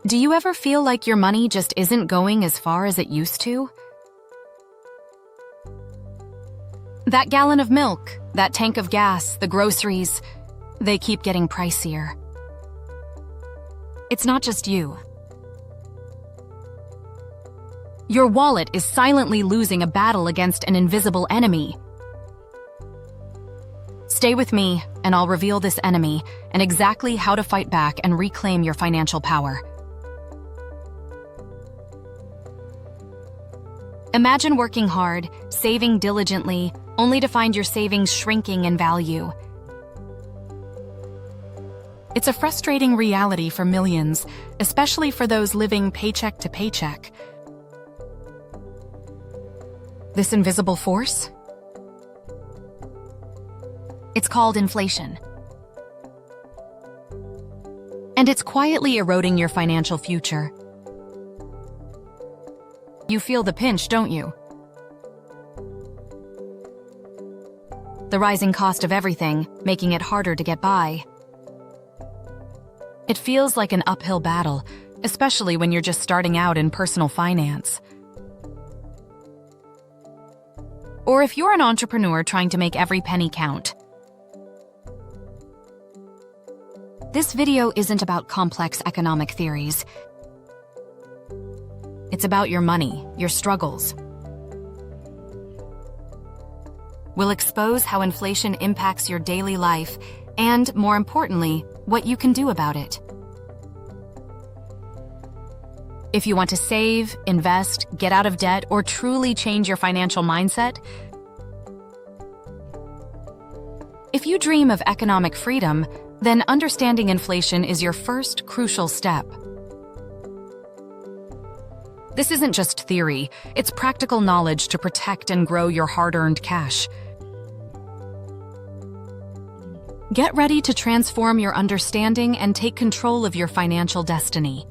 Do you ever feel like your money just isn't going as far as it used to? That gallon of milk, that tank of gas, the groceries, they keep getting pricier. It's not just you. Your wallet is silently losing a battle against an invisible enemy. Stay with me, and I'll reveal this enemy and exactly how to fight back and reclaim your financial power. Imagine working hard, saving diligently, only to find your savings shrinking in value. It's a frustrating reality for millions, especially for those living paycheck to paycheck. This invisible force? It's called inflation. And it's quietly eroding your financial future. You feel the pinch, don't you? The rising cost of everything, making it harder to get by. It feels like an uphill battle, especially when you're just starting out in personal finance. Or if you're an entrepreneur trying to make every penny count. This video isn't about complex economic theories. It's about your money, your struggles. We'll expose how inflation impacts your daily life and, more importantly, what you can do about it. If you want to save, invest, get out of debt, or truly change your financial mindset, if you dream of economic freedom, then understanding inflation is your first crucial step. This isn't just theory, it's practical knowledge to protect and grow your hard-earned cash. Get ready to transform your understanding and take control of your financial destiny.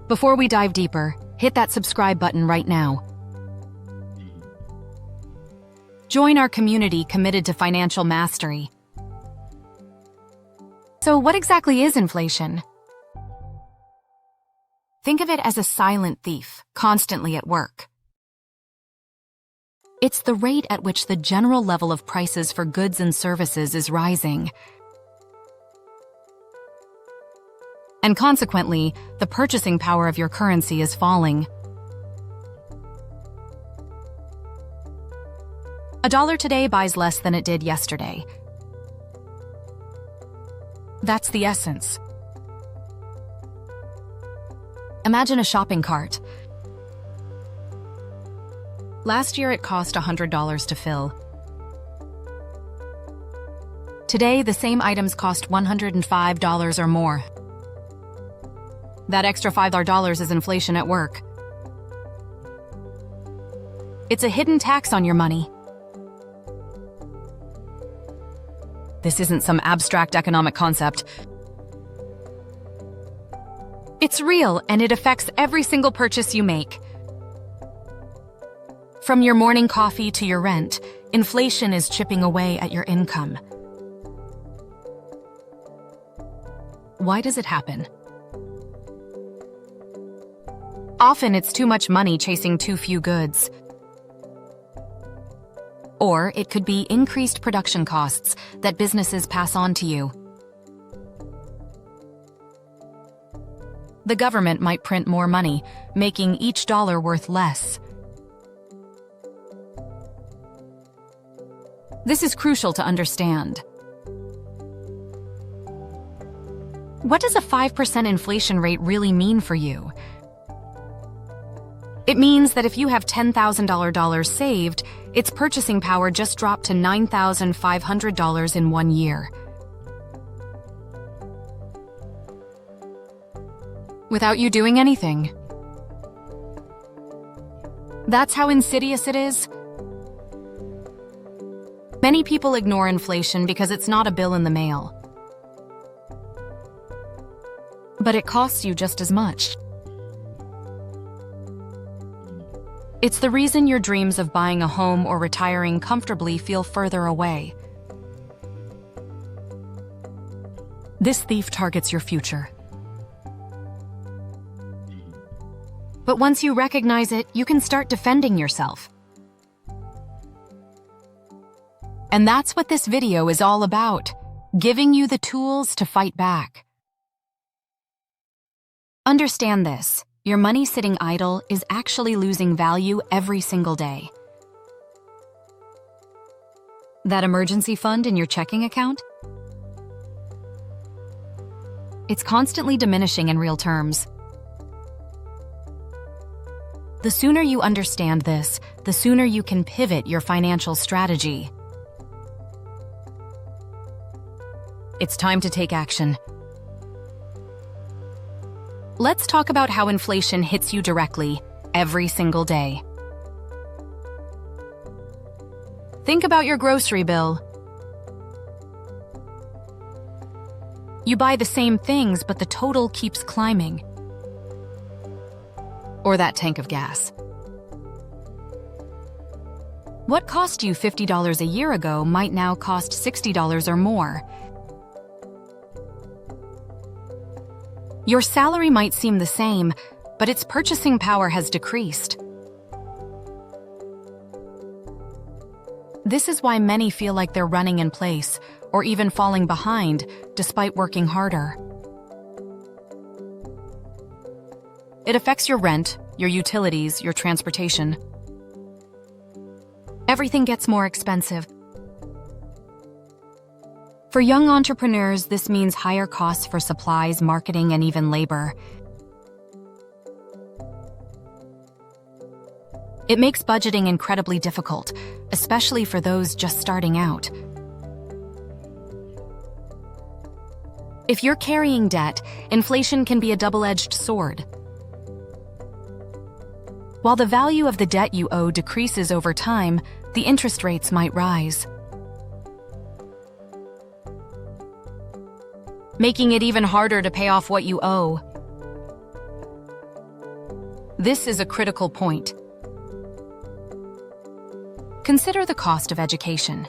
Before we dive deeper, hit that subscribe button right now. Join our community committed to financial mastery. So what exactly is inflation? Think of it as a silent thief, constantly at work. It's the rate at which the general level of prices for goods and services is rising. And consequently, the purchasing power of your currency is falling. $1 today buys less than it did yesterday. That's the essence. Imagine a shopping cart. Last year it cost $100 to fill. Today, the same items cost $105 or more. That extra $5 is inflation at work. It's a hidden tax on your money. This isn't some abstract economic concept. It's real, and it affects every single purchase you make. From your morning coffee to your rent, inflation is chipping away at your income. Why does it happen? Often it's too much money chasing too few goods. Or it could be increased production costs that businesses pass on to you. The government might print more money, making each dollar worth less. This is crucial to understand. What does a 5% inflation rate really mean for you? It means that if you have $10,000 saved, its purchasing power just dropped to $9,500 in 1 year. Without you doing anything. That's how insidious it is. Many people ignore inflation because it's not a bill in the mail. But it costs you just as much. It's the reason your dreams of buying a home or retiring comfortably feel further away. This thief targets your future. But once you recognize it, you can start defending yourself. And that's what this video is all about, giving you the tools to fight back. Understand this, your money sitting idle is actually losing value every single day. That emergency fund in your checking account? It's constantly diminishing in real terms. The sooner you understand this, the sooner you can pivot your financial strategy. It's time to take action. Let's talk about how inflation hits you directly, every single day. Think about your grocery bill. You buy the same things, but the total keeps climbing. Or that tank of gas. What cost you $50 a year ago might now cost $60 or more. Your salary might seem the same, but its purchasing power has decreased. This is why many feel like they're running in place, or even falling behind, despite working harder. It affects your rent, your utilities, your transportation. Everything gets more expensive. For young entrepreneurs, this means higher costs for supplies, marketing, and even labor. It makes budgeting incredibly difficult, especially for those just starting out. If you're carrying debt, inflation can be a double-edged sword. While the value of the debt you owe decreases over time, the interest rates might rise, making it even harder to pay off what you owe. This is a critical point. Consider the cost of education.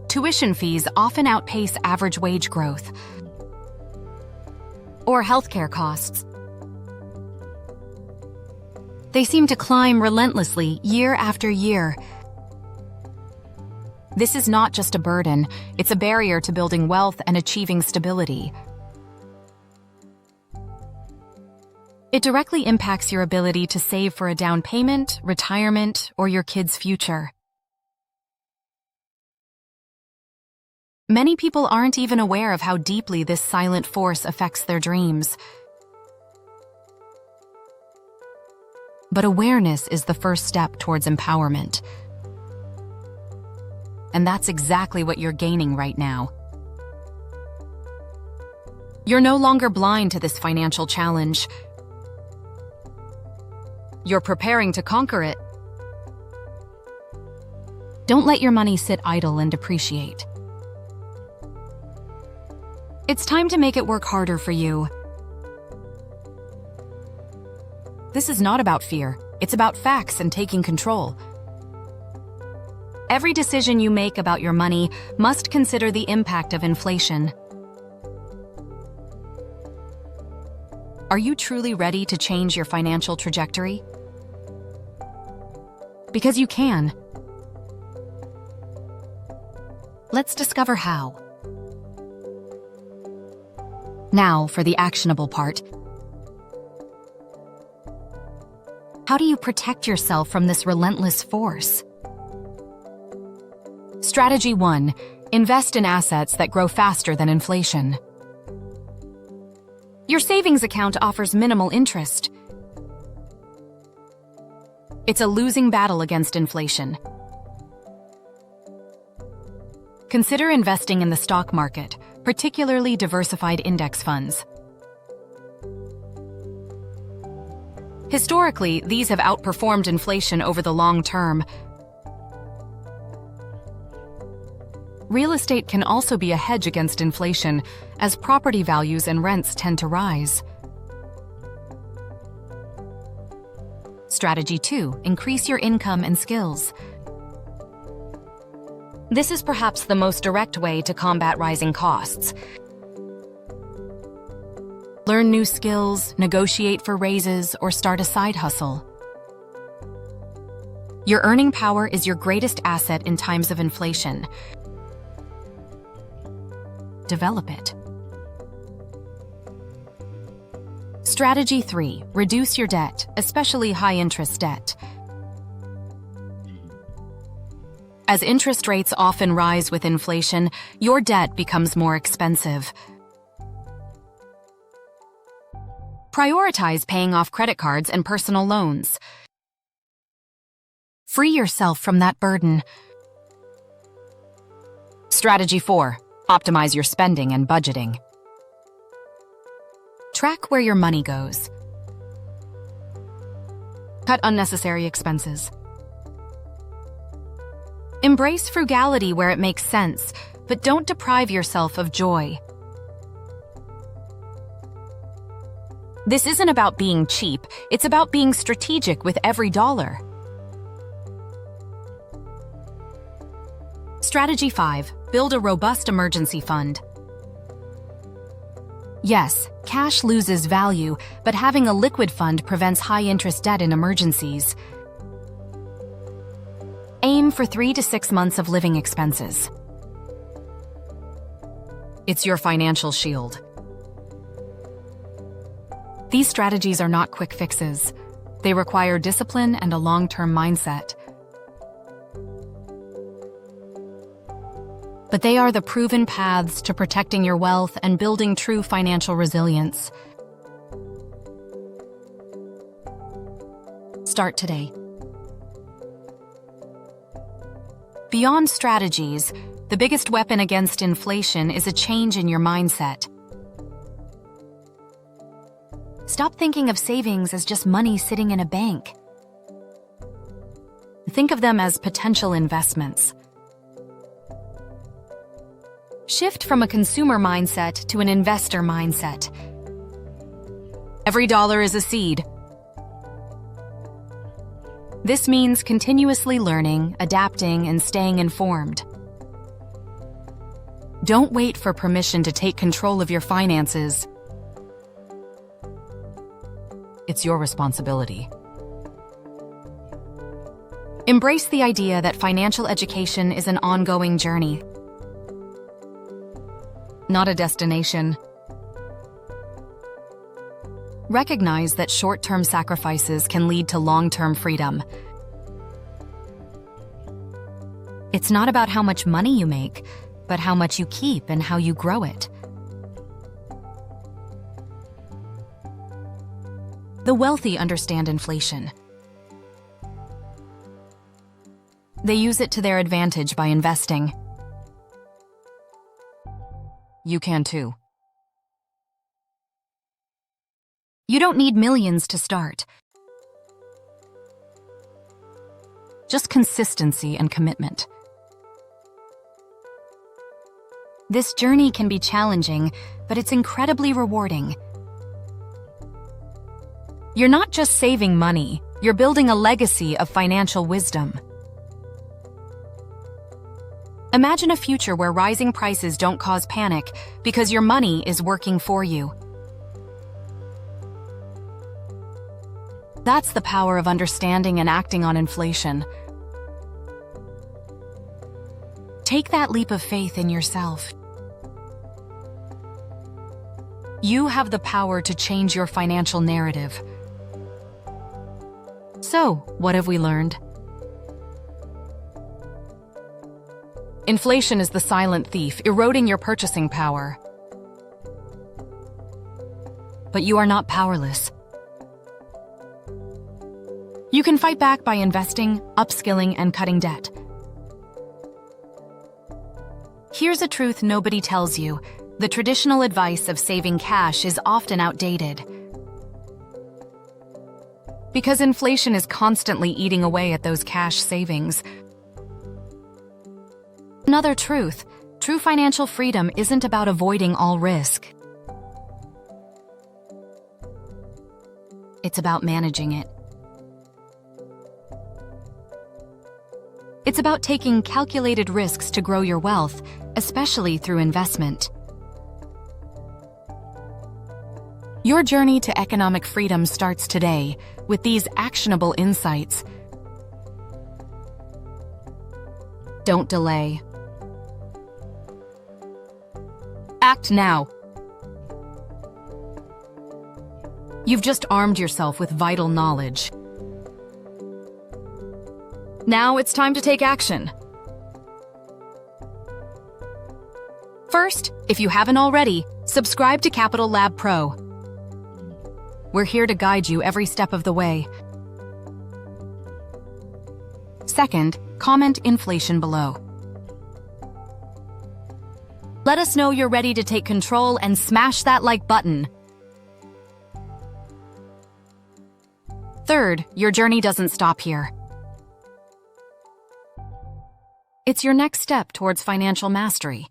Tuition fees often outpace average wage growth. Or healthcare costs. They seem to climb relentlessly year after year. This is not just a burden, it's a barrier to building wealth and achieving stability. It directly impacts your ability to save for a down payment, retirement, or your kids' future. Many people aren't even aware of how deeply this silent force affects their dreams. But awareness is the first step towards empowerment. And that's exactly what you're gaining right now. You're no longer blind to this financial challenge. You're preparing to conquer it. Don't let your money sit idle and depreciate. It's time to make it work harder for you. This is not about fear. It's about facts and taking control. Every decision you make about your money must consider the impact of inflation. Are you truly ready to change your financial trajectory? Because you can. Let's discover how. Now for the actionable part. How do you protect yourself from this relentless force? Strategy 1. Invest in assets that grow faster than inflation. Your savings account offers minimal interest. It's a losing battle against inflation. Consider investing in the stock market, particularly diversified index funds. Historically, these have outperformed inflation over the long term. Real estate can also be a hedge against inflation, as property values and rents tend to rise. Strategy 2. Increase your income and skills. This is perhaps the most direct way to combat rising costs. Learn new skills, negotiate for raises, or start a side hustle. Your earning power is your greatest asset in times of inflation. Develop it. Strategy 3. Reduce your debt, especially high-interest debt. As interest rates often rise with inflation, your debt becomes more expensive. Prioritize paying off credit cards and personal loans. Free yourself from that burden. Strategy 4. Optimize your spending and budgeting. Track where your money goes. Cut unnecessary expenses. Embrace frugality where it makes sense, but don't deprive yourself of joy. This isn't about being cheap, it's about being strategic with every dollar. Strategy 5. Build a robust emergency fund. Yes, cash loses value, but having a liquid fund prevents high-interest debt in emergencies. Aim for 3 to 6 months of living expenses. It's your financial shield. These strategies are not quick fixes. They require discipline and a long-term mindset. But they are the proven paths to protecting your wealth and building true financial resilience. Start today. Beyond strategies, the biggest weapon against inflation is a change in your mindset. Stop thinking of savings as just money sitting in a bank. Think of them as potential investments. Shift from a consumer mindset to an investor mindset. Every dollar is a seed. This means continuously learning, adapting, and staying informed. Don't wait for permission to take control of your finances. It's your responsibility. Embrace the idea that financial education is an ongoing journey, not a destination. Recognize that short-term sacrifices can lead to long-term freedom. It's not about how much money you make, but how much you keep and how you grow it. The wealthy understand inflation. They use it to their advantage by investing. You can too. You don't need millions to start. Just consistency and commitment. This journey can be challenging, but it's incredibly rewarding. You're not just saving money, you're building a legacy of financial wisdom. Imagine a future where rising prices don't cause panic because your money is working for you. That's the power of understanding and acting on inflation. Take that leap of faith in yourself. You have the power to change your financial narrative. So, what have we learned? Inflation is the silent thief, eroding your purchasing power. But you are not powerless. You can fight back by investing, upskilling, and cutting debt. Here's a truth nobody tells you. The traditional advice of saving cash is often outdated. Because inflation is constantly eating away at those cash savings. Another truth, true financial freedom isn't about avoiding all risk. It's about managing it. It's about taking calculated risks to grow your wealth, especially through investment. Your journey to economic freedom starts today with these actionable insights. Don't delay. Act now. You've just armed yourself with vital knowledge. Now it's time to take action. First, if you haven't already, subscribe to CapitalLab Pro. We're here to guide you every step of the way. Second, comment inflation below. Let us know you're ready to take control and smash that like button. Third, your journey doesn't stop here. It's your next step towards financial mastery.